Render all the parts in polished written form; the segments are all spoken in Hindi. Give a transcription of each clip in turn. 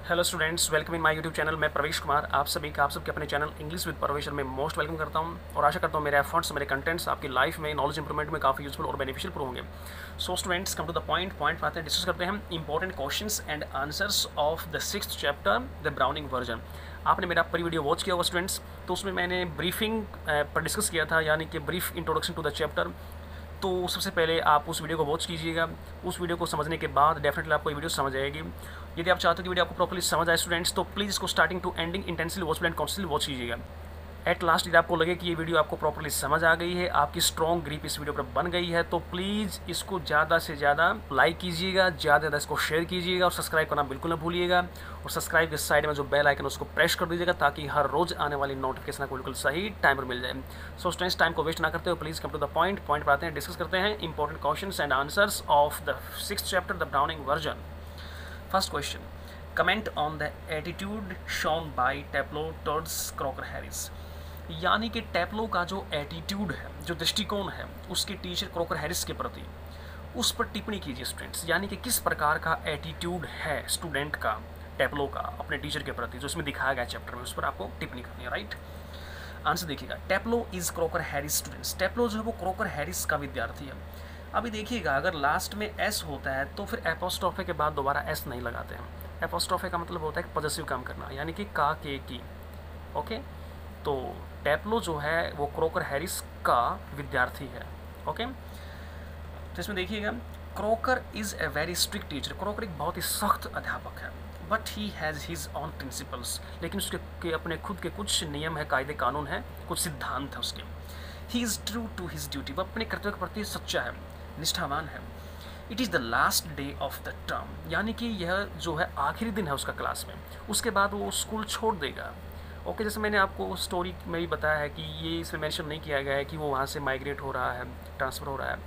Hello students, welcome in my YouTube channel. मैं प्रवेश कुमार आप सबके अपने चैनल इंग्लिश विद प्रवेश में मोस्ट वेलकम करता हूं और आशा करता हूं मेरे एफर्ट्स, मेरे कंटेंट्स आपकी लाइफ में नॉलेज इंप्रूवमेंट में काफ़ी यूजफुल और बेनिफिशियल प्रूव होंगे। So students, come to the point पर आते हैं, डिस्कस करते हैं important questions and answers of the 6th chapter the Browning version. आपने मेरा पूरी वीडियो वॉच किया होगा स्टूडेंट्स, तो उसमें मैंने ब्रीफिंग पर डिस्कस किया था, यानी कि brief introduction to the chapter. तो सबसे पहले आप उस वीडियो को वॉच कीजिएगा। उस वीडियो को समझने के बाद डेफिनेटली आपको ये वीडियो समझ आएगी। यदि आप चाहते हो कि वीडियो आपको प्रॉपर्ली समझ आए स्टूडेंट्स, तो प्लीज़ इसको starting to ending intensely watchful and constantly watch कीजिएगा। एट लास्ट यदि आपको लगे कि ये वीडियो आपको प्रॉपर्ली समझ आ गई है, आपकी स्ट्रॉन्ग ग्रिप इस वीडियो पर बन गई है, तो प्लीज़ इसको ज़्यादा से ज़्यादा लाइक कीजिएगा, ज़्यादा इसको शेयर कीजिएगा और सब्सक्राइब करना बिल्कुल ना भूलिएगा। और सब्सक्राइब के साइड में जो बेल आइकन उसको प्रेस कर दीजिएगा, ताकि हर रोज़ आने वाली नोटिफिकेशन आपको बिल्कुल सही टाइम पर मिल जाए। सो स्टूडेंट्स, टाइम को वेस्ट ना करते हो, please come to the point पर आते हैं, डिस्कस करते हैं important questions and answers of the 6th chapter the Browning version. First question, comment on the attitude shown by Taplow towards Crocker Harris. यानी कि टेप्लो का जो एटीट्यूड है, जो दृष्टिकोण है उसके टीचर क्रॉकर हैरिस के प्रति, उस पर टिप्पणी कीजिए स्टूडेंट्स। यानी कि किस प्रकार का एटीट्यूड है स्टूडेंट का, टेप्लो का अपने टीचर के प्रति, जो इसमें दिखाया गया चैप्टर में, उस पर आपको टिप्पणी करनी है। राइट आंसर देखिएगा, टेप्लो इज क्रॉकर हैरिस स्टूडेंट्स। टेप्लो जो है वो क्रॉकर हैरिस का विद्यार्थी है। अभी देखिएगा, अगर लास्ट में एस होता है तो फिर एपोस्ट्रोफे के बाद दोबारा एस नहीं लगाते हैं। एपोस्ट्रोफे का मतलब होता है पॉजेसिव काम करना, यानी कि का, के, की। ओके, तो टेप्लो जो है वो क्रॉकर हैरिस का विद्यार्थी है। ओके, तो इसमें देखिएगा, Crocker is a very strict teacher. Crocker एक बहुत ही सख्त अध्यापक है, but he has his on principles. लेकिन उसके अपने खुद के कुछ नियम है, कायदे कानून है, कुछ सिद्धांत है उसके। He is true to his duty. वह अपने कर्तव्य के प्रति सच्चा है, निष्ठावान है। It is the last day of the term, यानी कि यह जो है आखिरी दिन है उसका क्लास में, उसके बाद वो स्कूल छोड़ देगा। ओके, जैसे मैंने आपको स्टोरी में भी बताया है कि ये इसमें मेंशन नहीं किया गया है कि वो वहाँ से माइग्रेट हो रहा है, ट्रांसफ़र हो रहा है,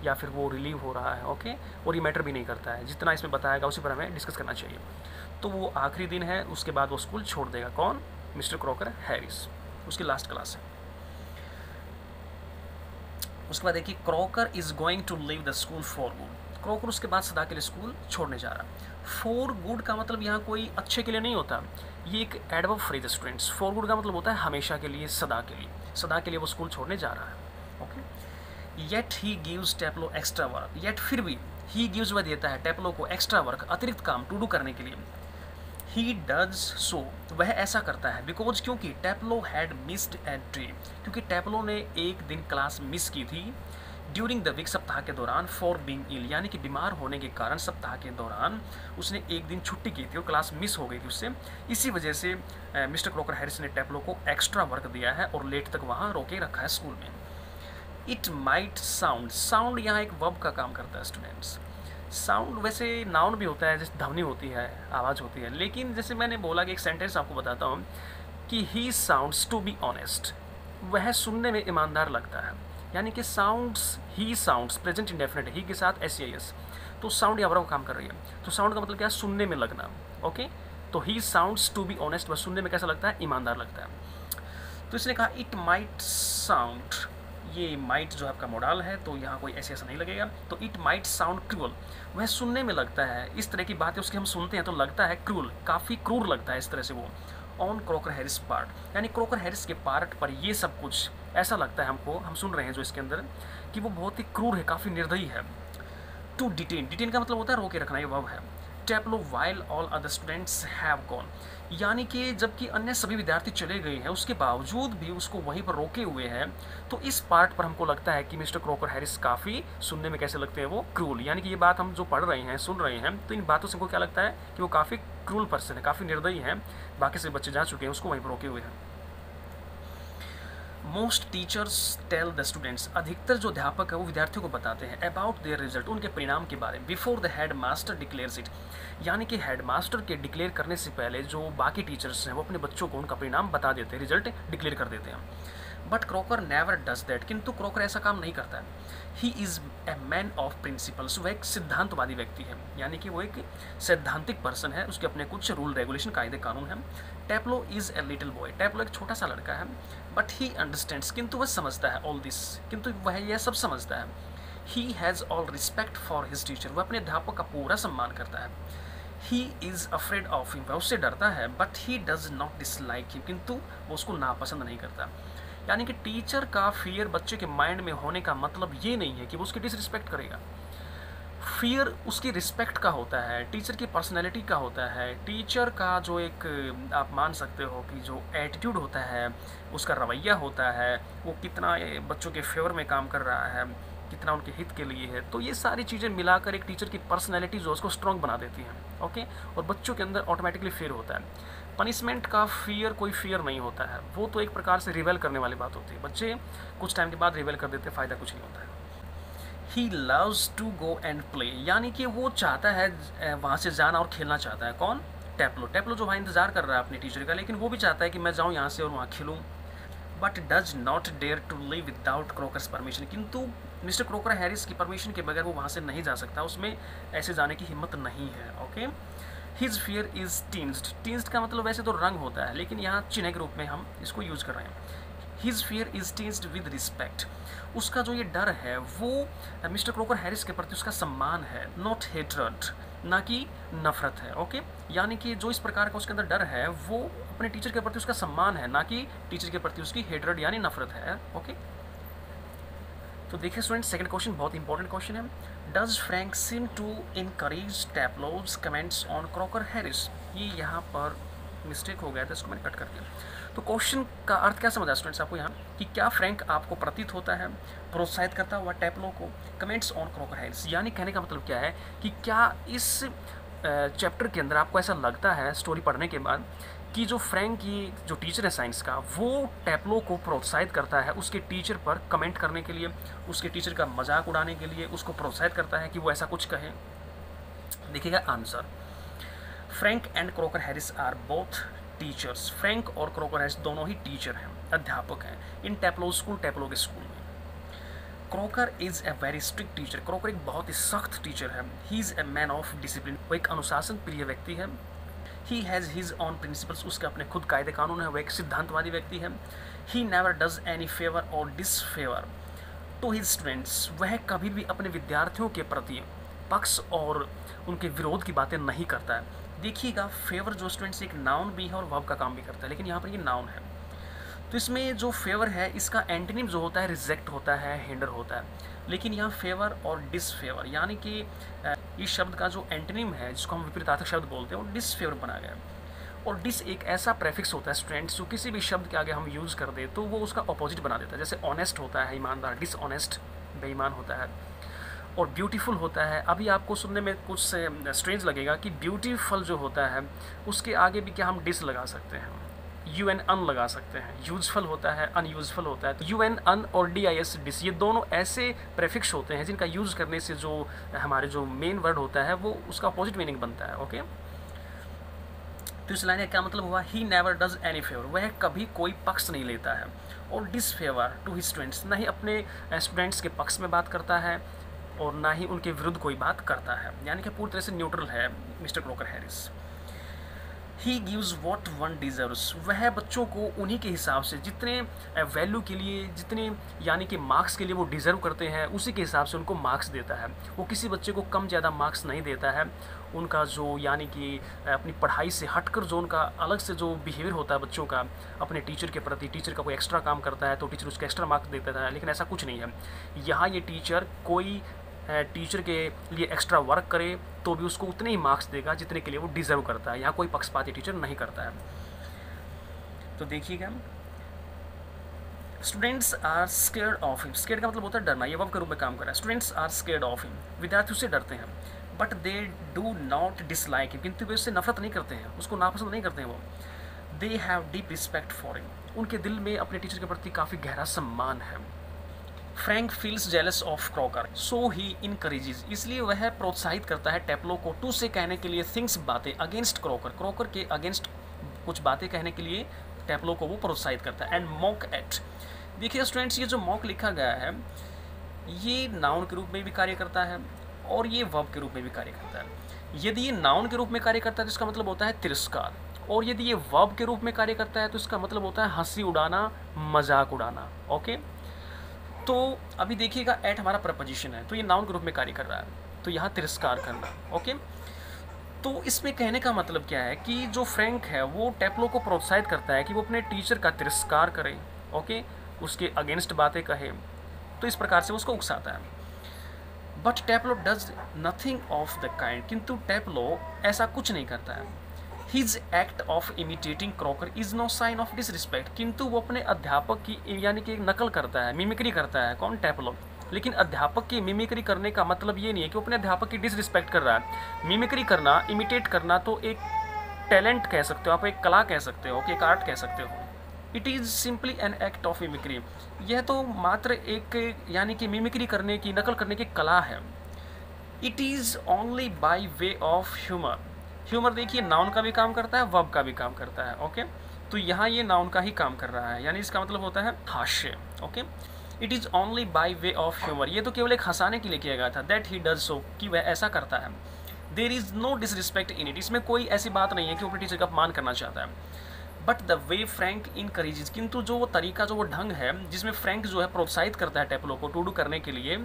या फिर वो रिलीव हो रहा है। ओके, और ये मैटर भी नहीं करता है, जितना इसमें बताया गया उसी पर हमें डिस्कस करना चाहिए। तो वो आखिरी दिन है, उसके बाद वो स्कूल छोड़ देगा। कौन? मिस्टर क्रॉकर हैरिस, उसकी लास्ट क्लास है। उसके बाद देखिए, Crocker is going to leave the school for good. Crocker उसके बाद सदा के लिए स्कूल छोड़ने जा रहा है। फॉर गुड का मतलब यहाँ कोई अच्छे के लिए नहीं होता, ये एक एडवर्ब फ्रेज है स्टूडेंट्स। फॉर गुड का मतलब होता है हमेशा के लिए, सदा के लिए। सदा के लिए वो स्कूल छोड़ने जा रहा है। Okay, yet he gives Taplow extra work. Yet फिर भी, ही गिव्स वह देता है टेप्लो को एक्स्ट्रा वर्क, अतिरिक्त काम, टू डू करने के लिए। ही डज सो, वह ऐसा करता है, बिकॉज क्योंकि टेप्लो हैड मिस्ड ए डे, क्योंकि टेप्लो ने एक दिन क्लास मिस की थी। ड्यूरिंग द वीक, सप्ताह के दौरान। फॉर बीइंग इल, यानी कि बीमार होने के कारण सप्ताह के दौरान उसने एक दिन छुट्टी की थी और क्लास मिस हो गई थी उससे। इसी वजह से मिस्टर क्रॉकर हैरिस ने टेप्लो को एक्स्ट्रा वर्क दिया है और लेट तक वहाँ रोके रखा है स्कूल में। इट माइट साउंड, साउंड यहाँ एक वर्ब का काम करता है स्टूडेंट्स। साउंड वैसे नाउन भी होता है, जैसे ध्वनि होती है, आवाज़ होती है, लेकिन जैसे मैंने बोला कि एक सेंटेंस आपको बताता हूँ कि ही साउंड्स टू बी ऑनेस्ट, वह सुनने में ईमानदार लगता है। यानी कि साउंड्स, ही साउंड्स प्रेजेंट इंडेफिनिट, ही के साथ एस, तो साउंड यहाँ पर काम कर रही है। तो साउंड का मतलब क्या है? सुनने में लगना। ओके, तो ही साउंड्स टू बी ऑनेस्ट, वह सुनने में कैसा लगता है? ईमानदार लगता है। तो इसने कहा इट माइट साउंड, ये माइट जो आपका मोडाल है, तो यहाँ कोई ऐसे ऐसा नहीं लगेगा। तो इट माइट साउंड क्रूअल, वह सुनने में लगता है, इस तरह की बातें उसकी हम सुनते हैं तो लगता है क्रूअल, काफ़ी क्रूर लगता है इस तरह से वो। ऑन क्रॉकर हैरिस पार्ट, यानी क्रॉकर हैरिस के पार्ट पर ये सब कुछ ऐसा लगता है हमको, हम सुन रहे हैं जो इसके अंदर, कि वो बहुत ही क्रूर है, काफ़ी निर्दयी है। टू डिटेन, डिटेन का मतलब होता है रोके रखना, ये वर्ब है। Taplow while all other students have gone, यानी कि जबकि अन्य सभी विद्यार्थी चले गए हैं उसके बावजूद भी उसको वहीं पर रोके हुए हैं। तो इस पार्ट पर हमको लगता है कि मिस्टर क्रॉकर हैरिस काफ़ी सुनने में कैसे लगते हैं? वो क्रूल, यानी कि ये बात हम जो पढ़ रहे हैं, सुन रहे हैं, तो इन बातों से हमको क्या लगता है कि वो काफ़ी क्रूल पर्सन है, काफ़ी निर्दयी हैं। बाकी से बच्चे जा चुके हैं, उसको वहीं पर रोके हुए हैं। Most teachers tell the students, अधिकतर जो अध्यापक है वो विद्यार्थियों को बताते हैं अबाउट देयर रिजल्ट, उनके परिणाम के बारे में। Before the head master declares it, यानी कि हेड मास्टर के डिक्लेयर करने से पहले जो बाकी टीचर्स हैं वो अपने बच्चों को उनका परिणाम बता देते हैं, रिजल्ट डिक्लेयर कर देते हैं। But Crocker never does that, किंतु क्रॉकर ऐसा काम नहीं करता है। He is a man of principles, वह एक सिद्धांतवादी व्यक्ति है, यानी कि वो एक सैद्धांतिक पर्सन है, उसके अपने कुछ रूल रेगुलेशन, कायदे कानून हैं। टेप्लो इज़ ए लिटिल बॉय, टेप्लो एक छोटा सा लड़का है। बट ही अंडरस्टैंड्स, किंतु वह समझता है, ऑल दिस, किंतु वह यह सब समझता है। He has all respect for his teacher, वह अपने अध्यापक का पूरा सम्मान करता है। He is afraid of him, वह उससे डरता है, but he does not dislike him, किंतु वो उसको नापसंद नहीं करता। यानी कि टीचर का फियर बच्चे के माइंड में होने का मतलब ये नहीं है कि वो उसकी डिसरिस्पेक्ट करेगा। फियर उसकी रिस्पेक्ट का होता है, टीचर की पर्सनैलिटी का होता है, टीचर का जो एक आप मान सकते हो कि जो एटीट्यूड होता है, उसका रवैया होता है, वो कितना बच्चों के फेवर में काम कर रहा है, कितना उनके हित के लिए है। तो ये सारी चीज़ें मिलाकर एक टीचर की पर्सनैलिटी जो उसको स्ट्रॉन्ग बना देती हैं। ओके, और बच्चों के अंदर ऑटोमेटिकली फियर होता है। पनिशमेंट का फियर कोई फियर नहीं होता है, वो तो एक प्रकार से रिवेल करने वाली बात होती है। बच्चे कुछ टाइम के बाद रिवेल कर देते हैं, फ़ायदा कुछ नहीं होता है। He loves to go and play, यानी कि वो चाहता है वहाँ से जाना और खेलना चाहता है। कौन? टेप्लो। टेप्लो जो वहाँ इंतज़ार कर रहा है अपनी टीचर का, लेकिन वो भी चाहता है कि मैं जाऊँ यहाँ से और वहाँ खेलूँ। But does not dare to leave without Crocker's permission, किंतु मिस्टर क्रोकर हैरिस की परमिशन के बगैर वो वहाँ से नहीं जा सकता, उसमें ऐसे जाने की हिम्मत नहीं है। Okay, his fear is tinged. Tinged का मतलब वैसे तो रंग होता है, लेकिन यहाँ चिन्ह के रूप में हम इसको यूज़ कर रहे हैं। His fear is tinged with respect, उसका जो ये डर है वो मिस्टर क्रोकर हैरिस के प्रति उसका सम्मान है, नॉट हेट्रेड, ना कि नफरत है। ओके, यानी कि जो इस प्रकार का उसके अंदर डर है वो अपने टीचर के प्रति उसका सम्मान है, ना कि टीचर के प्रति उसकी हेट्रेड यानी नफरत है। ओके, तो देखिए स्टूडेंट, सेकंड क्वेश्चन बहुत इंपॉर्टेंट क्वेश्चन है। Does Frank seem to encourage Taplow's comments on Crocker Harris, ये यहाँ पर मिस्टेक हो गया था, इसको मैंने कट कर दिया। तो क्वेश्चन का अर्थ क्या समझा स्टूडेंट्स आपको यहाँ कि क्या फ्रैंक आपको प्रतीत होता है प्रोत्साहित करता हुआ टैप्लो को कमेंट्स ऑन क्रोकर हैरिस, यानी कहने का मतलब क्या है कि क्या इस चैप्टर के अंदर आपको ऐसा लगता है स्टोरी पढ़ने के बाद कि जो फ्रैंक की जो टीचर है साइंस का, वो टैप्लो को प्रोत्साहित करता है उसके टीचर पर कमेंट करने के लिए, उसके टीचर का मजाक उड़ाने के लिए उसको प्रोत्साहित करता है कि वो ऐसा कुछ कहे। देखिएगा answer, Frank and Crocker Harris are both teachers. Frank और क्रोकर हैरिस दोनों ही टीचर हैं, अध्यापक हैं इन टैप्लो स्कूल, टैप्लो के स्कूल में। Croaker is a very strict teacher, croaker एक बहुत ही सख्त टीचर है। He is a man of discipline, वो एक अनुशासन प्रिय व्यक्ति है। He has his on principles, उसके अपने खुद कायदे कानून है, वो एक सिद्धांतवादी व्यक्ति है। He never does any favour और डिसफेवर टू हिज स्टूडेंट्स, वह कभी भी अपने विद्यार्थियों के प्रति पक्ष और उनके विरोध की बातें नहीं करता है। देखिएगा, फेवर जो स्टूडेंट्स एक नाउन भी है और वर्ब का काम भी करता है, लेकिन यहाँ पर ये नाउन है। तो इसमें जो फेवर है इसका एंटोनिम जो होता है रिजेक्ट होता है, हिंडर होता है। लेकिन यहाँ फेवर और डिसफेवर, यानी कि इस शब्द का जो एंटोनिम है जिसको हम विपरीतार्थक शब्द बोलते हैं वो डिसफेवर बना गया। और डिस एक ऐसा प्रेफिक्स होता है स्टूडेंट्स जो किसी भी शब्द के आगे हम यूज़ कर दे तो वो उसका अपोजिट बना देता है। जैसे ऑनेस्ट होता है ईमानदार, डिसऑनेस्ट बेईमान होता है, और ब्यूटीफुल होता है। अभी आपको सुनने में कुछ स्ट्रेंज लगेगा कि ब्यूटीफुल जो होता है उसके आगे भी क्या हम डिस लगा सकते हैं, यू एन अन लगा सकते हैं। यूजफुल होता है, अनयूजफुल होता है, तो यू एन अन और डी आई एस डिस, ये दोनों ऐसे प्रेफिक्स होते हैं जिनका यूज़ करने से जो हमारे जो मेन वर्ड होता है वो उसका अपोजिट मीनिंग बनता है। ओके, तो इस लाइन का क्या मतलब हुआ, he never does any favour, वह कभी कोई पक्ष नहीं लेता है, और डिसफेवर टू हिज स्टूडेंट्स, ना ही अपने स्टूडेंट्स के पक्ष में बात करता है और ना ही उनके विरुद्ध कोई बात करता है, यानी कि पूरी तरह से न्यूट्रल है mister Crocker Harris. He gives what one deserves, वह बच्चों को उन्हीं के हिसाब से जितने वैल्यू के लिए, जितने यानी कि मार्क्स के लिए वो डिज़र्व करते हैं उसी के हिसाब से उनको मार्क्स देता है। वो किसी बच्चे को कम ज़्यादा मार्क्स नहीं देता है। उनका जो यानी कि अपनी पढ़ाई से हटकर जो उनका अलग से जो बिहेवियर होता है बच्चों का अपने टीचर के प्रति, टीचर का कोई एक्स्ट्रा काम करता है तो टीचर उसको एक्स्ट्रा मार्क्स देता है, लेकिन ऐसा कुछ नहीं है। यहाँ ये टीचर कोई टीचर के लिए एक्स्ट्रा वर्क करे तो भी उसको उतने ही मार्क्स देगा जितने के लिए वो डिज़र्व करता है। यहाँ कोई पक्षपाती टीचर नहीं करता है। तो देखिएगा, students are scared of him, scared का मतलब होता है डरना, ये वर्ब के रूप में काम कर रहा है। Students are scared of him, विद्यार्थी उससे डरते हैं। But they do not dislike him, किंतु वे उससे नफरत नहीं करते हैं, उसको नापसंद नहीं करते हैं वो। They have deep respect for him, उनके दिल में अपने टीचर के प्रति काफ़ी गहरा सम्मान है। Frank feels jealous of croaker, so he encourages, इसलिए वह प्रोत्साहित करता है टैप्लो को टू से कहने के लिए थिंग्स बातें अगेंस्ट क्रोकर, क्रोकर के अगेंस्ट कुछ बातें कहने के लिए टैप्लो को वो प्रोत्साहित करता है। एंड मॉक एट, देखिए स्टूडेंट्स, ये जो मॉक लिखा गया है ये नाउन के रूप में भी कार्य करता है और ये वर्ब के रूप में भी कार्य करता है। यदि ये नाउन के रूप में कार्य करता है तो इसका मतलब होता है तिरस्कार, और यदि ये वर्ब के रूप में कार्य करता है तो इसका मतलब होता है हंसी उड़ाना, मजाक उड़ाना। ओके, तो अभी देखिएगा एट हमारा प्रपोजिशन है तो ये नाउन के रूप में कार्य कर रहा है, तो यहाँ तिरस्कार करना। ओके, तो इसमें कहने का मतलब क्या है कि जो फ्रैंक है वो टेप्लो को प्रोत्साहित करता है कि वो अपने टीचर का तिरस्कार करे, ओके, उसके अगेंस्ट बातें कहे, तो इस प्रकार से उसको उकसाता है। But Taplow does nothing of the kind, किंतु टेप्लो ऐसा कुछ नहीं करता है। His act of imitating Crocker is no sign of disrespect, किंतु वो अपने अध्यापक की यानी कि नकल करता है, मिमिक्री करता है, कौन, टेप्लो। लेकिन अध्यापक की मिमिक्री करने का मतलब ये नहीं है कि वो अपने अध्यापक की डिसरिस्पेक्ट कर रहा है। मिमिक्री करना, इमिटेट करना तो एक टैलेंट कह सकते हो आप, एक कला कह सकते हो, एक आर्ट कह सकते हो। It is simply an act of mimicry, यह तो मात्र एक यानी कि मिमिक्री करने की, नकल करने की कला है। It is only by way of humour. Humour देखिए नाउन का भी काम करता है, वर्ब का भी काम करता है, ओके। तो यहाँ ये नाउन का ही काम कर रहा है, यानी इसका मतलब होता है हास्य, okay. It is only by way of humour, ये तो केवल एक हंसाने के लिए किया गया था, दैट ही डज सो, कि वह ऐसा करता है। There is no disrespect in it, इसमें कोई ऐसी बात नहीं है कि वो अपने टीचर का अपमान करना चाहता है। But the way Frank encourages, किंतु जो वो तरीका, जो वो ढंग है जिसमें फ्रैंक जो है प्रोत्साहित करता है टेप्लो को टू डू करने के लिए,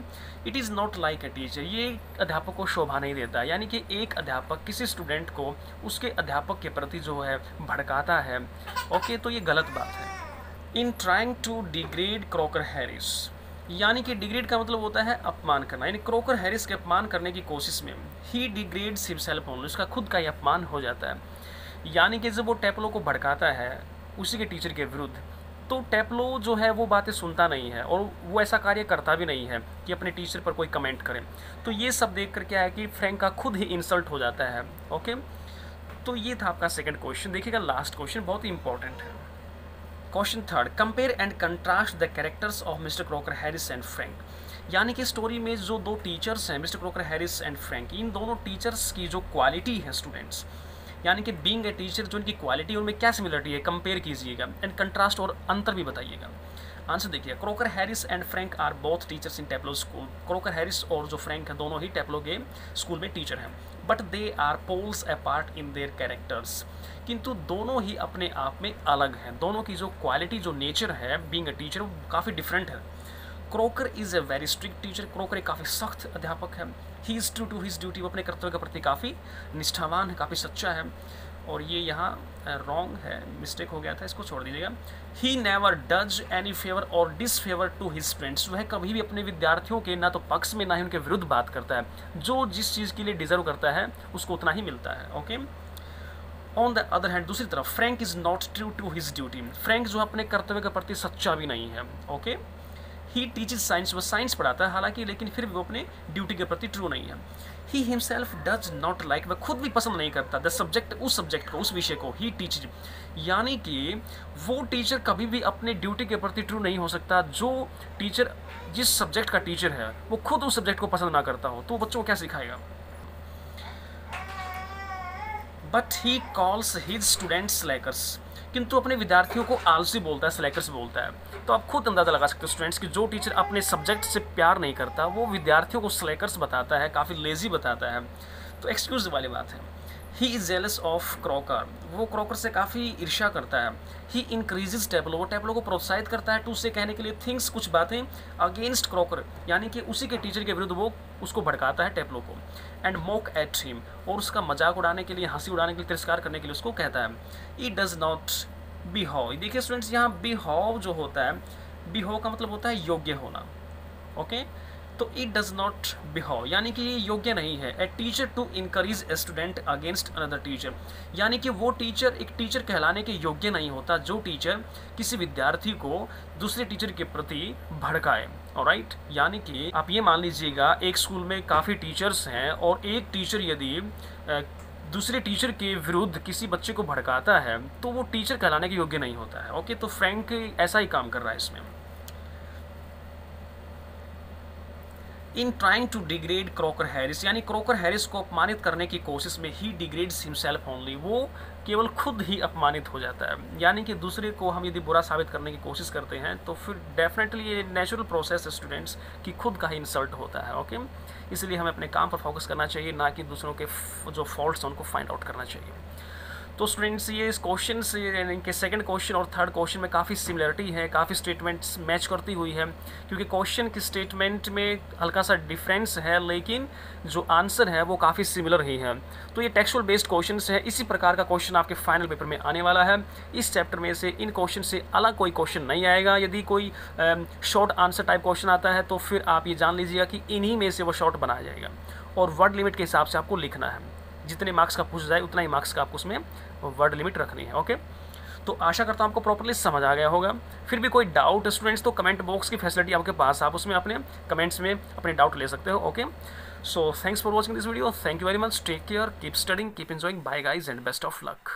it is not like a teacher, ये अध्यापक को शोभा नहीं देता। यानी कि एक अध्यापक किसी स्टूडेंट को उसके अध्यापक के प्रति जो है भड़काता है, ओके, तो ये गलत बात है। In trying to degrade Crocker Harris, यानी कि डिग्रेड का मतलब होता है अपमान करना, यानी क्रॉकर हैरिस के अपमान करने की कोशिश में ही डिग्रेड्स हिमसेल्फ ओनली, उसका खुद का ही अपमान हो जाता है। यानी कि जब वो टेप्लो को भड़काता है उसी के टीचर के विरुद्ध, तो टेप्लो जो है वो बातें सुनता नहीं है और वो ऐसा कार्य करता भी नहीं है कि अपने टीचर पर कोई कमेंट करे। तो ये सब देख कर क्या है कि फ्रैंक का खुद ही इंसल्ट हो जाता है, ओके। तो ये था आपका सेकंड क्वेश्चन। देखिएगा लास्ट क्वेश्चन बहुत ही इंपॉर्टेंट है। Question third, compare and contrast the characters of Mr Crocker Harris and Frank, यानी कि स्टोरी में जो दो टीचर्स हैं, Mr Crocker Harris and Frank, इन दोनों टीचर्स की जो क्वालिटी है स्टूडेंट्स, यानी कि बीइंग ए टीचर जो इनकी क्वालिटी, उनमें क्या सिमिलरिटी है, कंपेयर कीजिएगा एंड कंट्रास्ट और अंतर भी बताइएगा। आंसर देखिए, Crocker Harris and Frank are both teachers in Taplow school, Crocker Harris और जो फ्रैंक है दोनों ही टेप्लो के स्कूल में टीचर हैं। But they are poles apart in their characters, किंतु दोनों ही अपने आप में अलग हैं। दोनों की जो क्वालिटी, जो नेचर है बीइंग ए टीचर, वो काफ़ी डिफरेंट है। Crocker is a very strict teacher, Crocker एक काफ़ी सख्त अध्यापक है। He is true to his duty, वो अपने कर्तव्य के प्रति काफ़ी निष्ठावान है, काफ़ी सच्चा है। और ये यहाँ रॉन्ग है, मिस्टेक हो गया था, इसको छोड़ दीजिएगा। He never does any favour और डिसफेवर टू हिज फ्रेंड्स, वह कभी भी अपने विद्यार्थियों के ना तो पक्ष में ना ही उनके विरुद्ध बात करता है। जो जिस चीज़ के लिए डिजर्व करता है उसको उतना ही मिलता है, okay. On the other hand, दूसरी तरफ, Frank is not true to his duty, Frank जो अपने कर्तव्य के प्रति सच्चा भी नहीं है, ओके। ही टीचेज साइंस, वो साइंस पढ़ाता है हालांकि, लेकिन फिर भी वो अपने ड्यूटी के प्रति ट्रू नहीं है। He himself does not like, वह खुद भी पसंद नहीं करता द सब्जेक्ट, उस सब्जेक्ट को, उस विषय को। ही टीचेज, यानी कि वो टीचर कभी भी अपने ड्यूटी के प्रति ट्रू नहीं हो सकता। जो टीचर जिस सब्जेक्ट का टीचर है वो खुद उस सब्जेक्ट को पसंद ना करता हो, तो बच्चों को क्या सिखाएगा। But he calls his students slackers, किंतु अपने विद्यार्थियों को आलसी बोलता है, स्लैकर्स बोलता है। तो आप खुद अंदाज़ा लगा सकते हो स्टूडेंट्स कि जो टीचर अपने सब्जेक्ट से प्यार नहीं करता वो विद्यार्थियों को स्लैकर्स बताता है, काफ़ी लेजी बताता है, तो एक्सक्यूज वाली बात है। He is jealous of Crocker, वो क्रॉकर से काफ़ी ईर्ष्या करता है। ही इंक्रीजेज टेप्लो, वो टेप्लो को प्रोत्साहित करता है टू से कहने के लिए थिंग्स, कुछ बातें, अगेंस्ट क्रॉकर, यानी कि उसी के टीचर के विरुद्ध वो उसको भड़काता है टेप्लो को। एंड मोक एट हिम, और उसका मजाक उड़ाने के लिए, हंसी उड़ाने के लिए, तिरस्कार करने के लिए उसको कहता है। ई डज नॉट बिहाव, देखिए स्टूडेंट्स यहाँ बिहाव जो होता है, बिहाव का मतलब होता है योग्य होना, ओके। तो इट डज नॉट बिहाव, यानी कि ये योग्य नहीं है। A teacher to encourage a student against another teacher, यानी कि वो टीचर एक टीचर कहलाने के योग्य नहीं होता जो टीचर किसी विद्यार्थी को दूसरे टीचर के प्रति भड़काए, ऑलराइट। यानी कि आप ये मान लीजिएगा एक स्कूल में काफ़ी टीचर्स हैं और एक टीचर यदि दूसरे टीचर के विरुद्ध किसी बच्चे को भड़काता है तो वो टीचर कहलाने के योग्य नहीं होता है, ओके। तो फ्रैंक ऐसा ही काम कर रहा है इसमें। In trying to degrade Crocker Harris, यानी क्रॉकर हैरिस को अपमानित करने की कोशिश में ही डिग्रेड्स हिमसेल्फ ओनली, वो केवल खुद ही अपमानित हो जाता है। यानी कि दूसरे को हम यदि बुरा साबित करने की कोशिश करते हैं तो फिर डेफिनेटली ये नेचुरल प्रोसेस है स्टूडेंट्स कि खुद का ही इंसल्ट होता है, ओके। इसलिए हमें अपने काम पर फोकस करना चाहिए, ना कि दूसरों के जो फॉल्ट्स हैं उनको फाइंड आउट करना चाहिए। तो स्टूडेंट्स ये इस क्वेश्चन से यानी कि सेकंड क्वेश्चन और थर्ड क्वेश्चन में काफ़ी सिमिलरिटी है, काफ़ी स्टेटमेंट्स मैच करती हुई है, क्योंकि क्वेश्चन की स्टेटमेंट में हल्का सा डिफरेंस है लेकिन जो आंसर है वो काफ़ी सिमिलर ही है। तो ये टेक्सुअल बेस्ड क्वेश्चन है, इसी प्रकार का क्वेश्चन आपके फाइनल पेपर में आने वाला है। इस चैप्टर में से इन क्वेश्चन से अलग कोई क्वेश्चन नहीं आएगा। यदि कोई शॉर्ट आंसर टाइप क्वेश्चन आता है तो फिर आप ये जान लीजिएगा कि इन्हीं में से वो शॉर्ट बनाया जाएगा, और वर्ड लिमिट के हिसाब से आपको लिखना है। जितने मार्क्स का पूछ जाए उतना ही मार्क्स का आपको उसमें वर्ड लिमिट रखनी है। ओके, तो आशा करता हूँ आपको प्रॉपर्ली समझ आ गया होगा। फिर भी कोई डाउट स्टूडेंट्स तो कमेंट बॉक्स की फैसिलिटी आपके पास, आप उसमें अपने कमेंट्स में अपने डाउट ले सकते हो। Okay, so thanks for watching this video, thank you very much, take care, keep studying, keep enjoying, bye guys and best of luck.